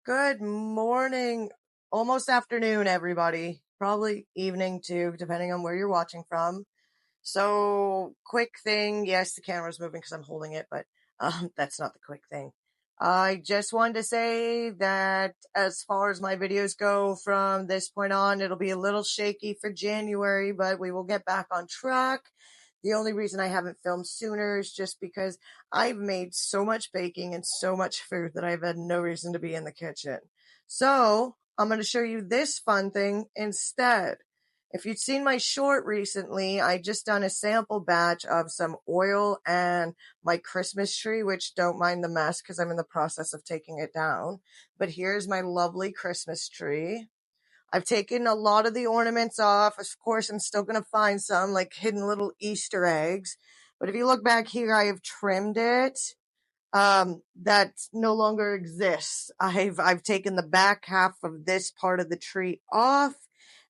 Good morning, almost afternoon, everybody. Probably evening too, depending on where you're watching from. So, quick thing. Yes, the camera's moving because I'm holding it, but that's not the quick thing. I just wanted to say that as far as my videos go from this point on, it'll be a little shaky for January, but we will get back on track. The only reason I haven't filmed sooner is just because I've made so much baking and so much food that I've had no reason to be in the kitchen. So, I'm going to show you this fun thing instead. If you'd seen my short recently, I just done a sample batch of some oil and my Christmas tree, which don't mind the mess because I'm in the process of taking it down. But here's my lovely Christmas tree. I've taken a lot of the ornaments off. Of course, I'm still going to find some like hidden little Easter eggs. But if you look back here, I have trimmed it. That no longer exists. I've taken the back half of this part of the tree off,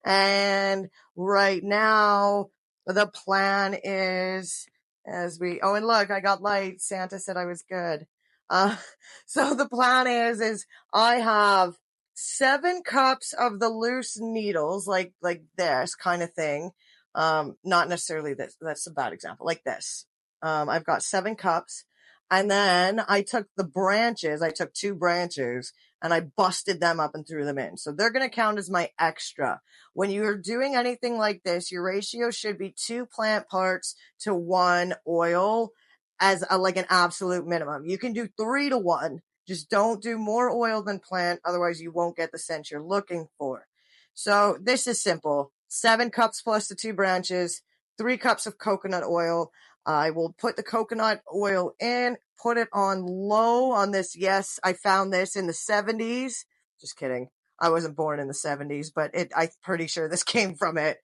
and right now the plan is and look, I got lights. Santa said I was good. Uh, so the plan is I have 7 cups of the loose needles, like this kind of thing. Not necessarily this. That's a bad example. Like this. I've got 7 cups. And then I took 2 branches, and I busted them up and threw them in. So they're going to count as my extra. When you're doing anything like this, your ratio should be 2 plant parts to 1 oil as like an absolute minimum. You can do 3 to 1. Just don't do more oil than plant. Otherwise you won't get the scent you're looking for. So this is simple. 7 cups plus the 2 branches, 3 cups of coconut oil. I will put the coconut oil in, put it on low on this. Yes, I found this in the 70s. Just kidding. I wasn't born in the 70s, but I'm pretty sure this came from it.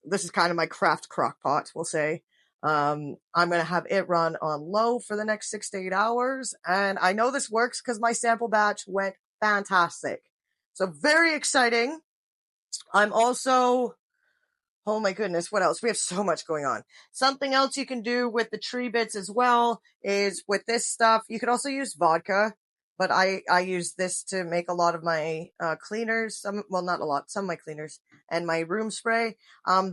This is kind of my craft crock pot, we'll say. I'm going to have it run on low for the next 6 to 8 hours. And I know this works because my sample batch went fantastic. So very exciting. I'm also, oh my goodness, what else? We have so much going on. Something else you can do with the tree bits as well is with this stuff, you could also use vodka, but I use this to make a lot of my cleaners. Not a lot, some of my cleaners and my room spray.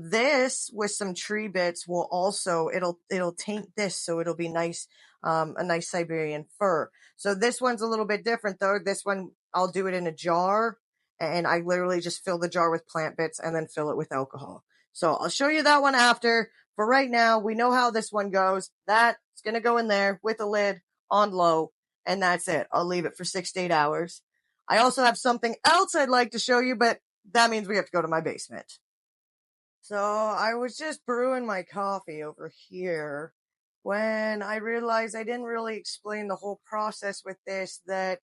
This with some tree bits will also, it'll taint this, so it'll be nice, a nice Siberian fir. So this one's a little bit different though. This one, I'll do it in a jar, and I literally just fill the jar with plant bits and then fill it with alcohol. So I'll show you that one after. For right now, we know how this one goes. That's going to go in there with a lid on low, and that's it. I'll leave it for 6 to 8 hours. I also have something else I'd like to show you, but that means we have to go to my basement. So I was just brewing my coffee over here when I realized I didn't really explain the whole process with this, that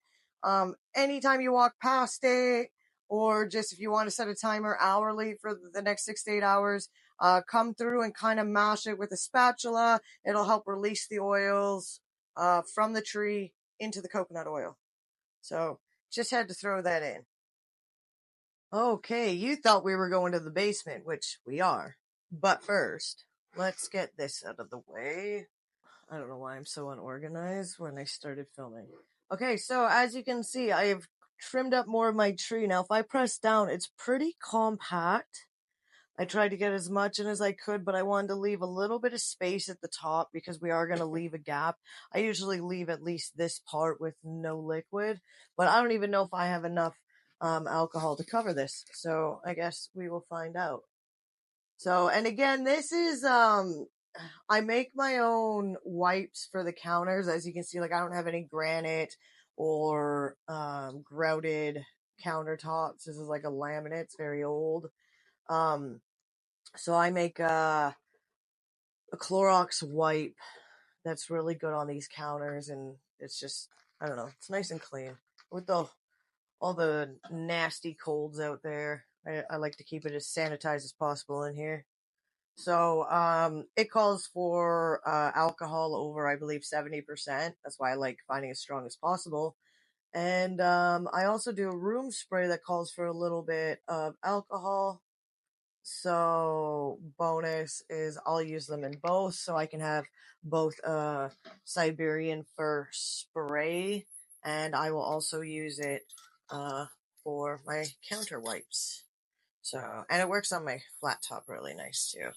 anytime you walk past it, or just if you want to set a timer hourly for the next 6 to 8 hours, come through and kind of mash it with a spatula. It'll help release the oils from the tree into the coconut oil. So just had to throw that in. Okay, you thought we were going to the basement, which we are. But first, let's get this out of the way. I don't know why I'm so unorganized when I started filming. Okay, so as you can see, I've trimmed up more of my tree. Now, if I press down, it's pretty compact. I tried to get as much in as I could, but I wanted to leave a little bit of space at the top because we are going to leave a gap. I usually leave at least this part with no liquid, but I don't even know if I have enough alcohol to cover this. So I guess we will find out. So, and again, this is, I make my own wipes for the counters. As you can see, like I don't have any granite or, grouted countertops. This is like a laminate. It's very old. So I make, a Clorox wipe that's really good on these counters, and it's just, I don't know, it's nice and clean with all the nasty colds out there. I like to keep it as sanitized as possible in here. So, it calls for, alcohol over, I believe, 70%. That's why I like finding as strong as possible. And, I also do a room spray that calls for a little bit of alcohol. So, bonus is I'll use them in both, so I can have both a Siberian fir spray and I will also use it for my counter wipes. So, and it works on my flat top really nice too.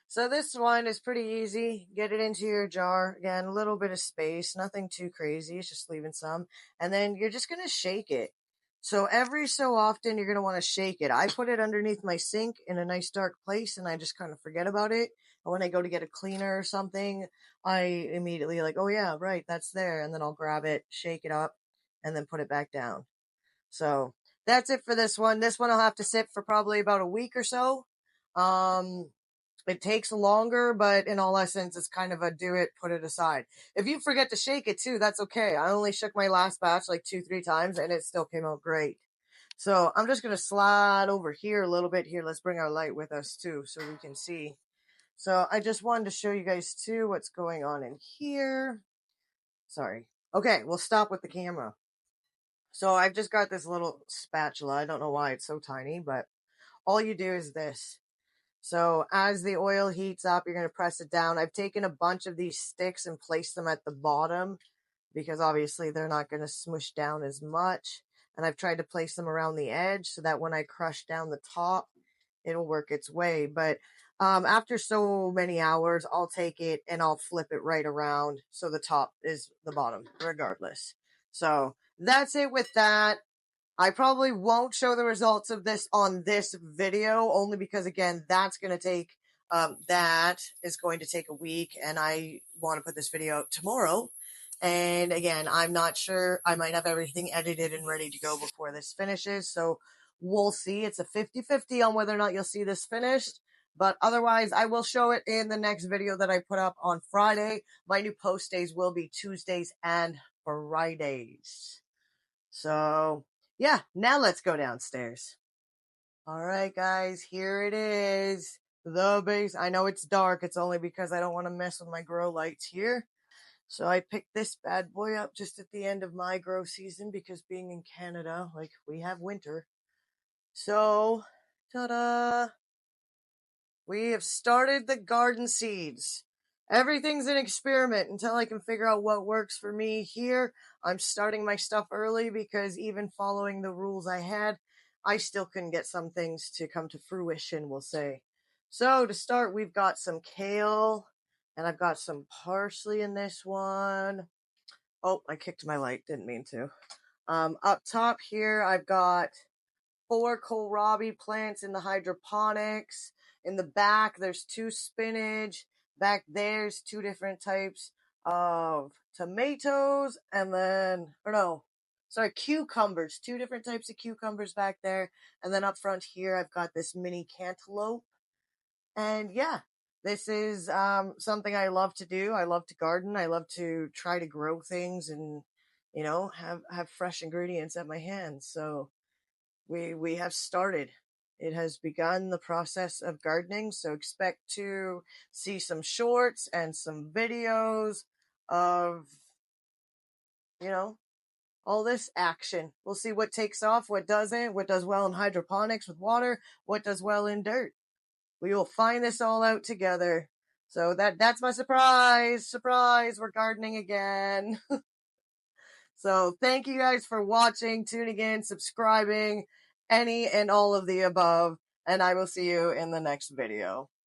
So this one is pretty easy. Get it into your jar. Again, a little bit of space, nothing too crazy. It's just leaving some. And then you're just going to shake it. So every so often you're going to want to shake it. I put it underneath my sink in a nice dark place and I just kind of forget about it. And when I go to get a cleaner or something, I immediately like, oh yeah, right, that's there. And then I'll grab it, shake it up, and then put it back down. So that's it for this one. This one will have to sit for probably about a week or so. It takes longer, but in all essence, it's kind of a do it, put it aside. If you forget to shake it too, that's okay. I only shook my last batch like 2-3 times and it still came out great. So I'm just going to slide over here a little bit here. Let's bring our light with us too so we can see. So I just wanted to show you guys too what's going on in here. Sorry. Okay, we'll stop with the camera. So I've just got this little spatula. I don't know why it's so tiny, but all you do is this. So as the oil heats up, you're going to press it down. I've taken a bunch of these sticks and placed them at the bottom because obviously they're not going to smush down as much. And I've tried to place them around the edge so that when I crush down the top, it'll work its way. But after so many hours, I'll take it and I'll flip it right around so the top is the bottom regardless. So that's it with that. I probably won't show the results of this on this video only because, again, that's going to take, that is going to take a week and I want to put this video out tomorrow. And again, I'm not sure. I might have everything edited and ready to go before this finishes. So we'll see. It's a 50-50 on whether or not you'll see this finished. But otherwise, I will show it in the next video that I put up on Friday. My new post days will be Tuesdays and Fridays. So yeah, now let's go downstairs. All right, guys, here it is. The base. I know it's dark. It's only because I don't want to mess with my grow lights here. So I picked this bad boy up just at the end of my grow season because being in Canada, like, we have winter. So, ta-da! We have started the garden seeds. Everything's an experiment until I can figure out what works for me here. I'm starting my stuff early because even following the rules I had, I still couldn't get some things to come to fruition, we'll say. So to start, we've got some kale, and I've got some parsley in this one. Oh, I kicked my light, didn't mean to. Up top here, I've got 4 kohlrabi plants in the hydroponics. In the back, there's 2 spinach. Back there's 2 different types of tomatoes, and then, or no, sorry, cucumbers. 2 different types of cucumbers back there. And then up front here, I've got this mini cantaloupe. And yeah, this is something I love to do. I love to garden. I love to try to grow things and, have fresh ingredients at my hands. So we have started. It has begun the process of gardening, so expect to see some shorts and some videos of, all this action. We'll see what takes off, what doesn't, what does well in hydroponics with water, what does well in dirt. We will find this all out together. So that's my surprise. Surprise, we're gardening again. So thank you guys for watching, tuning in, subscribing, any and all of the above, and I will see you in the next video.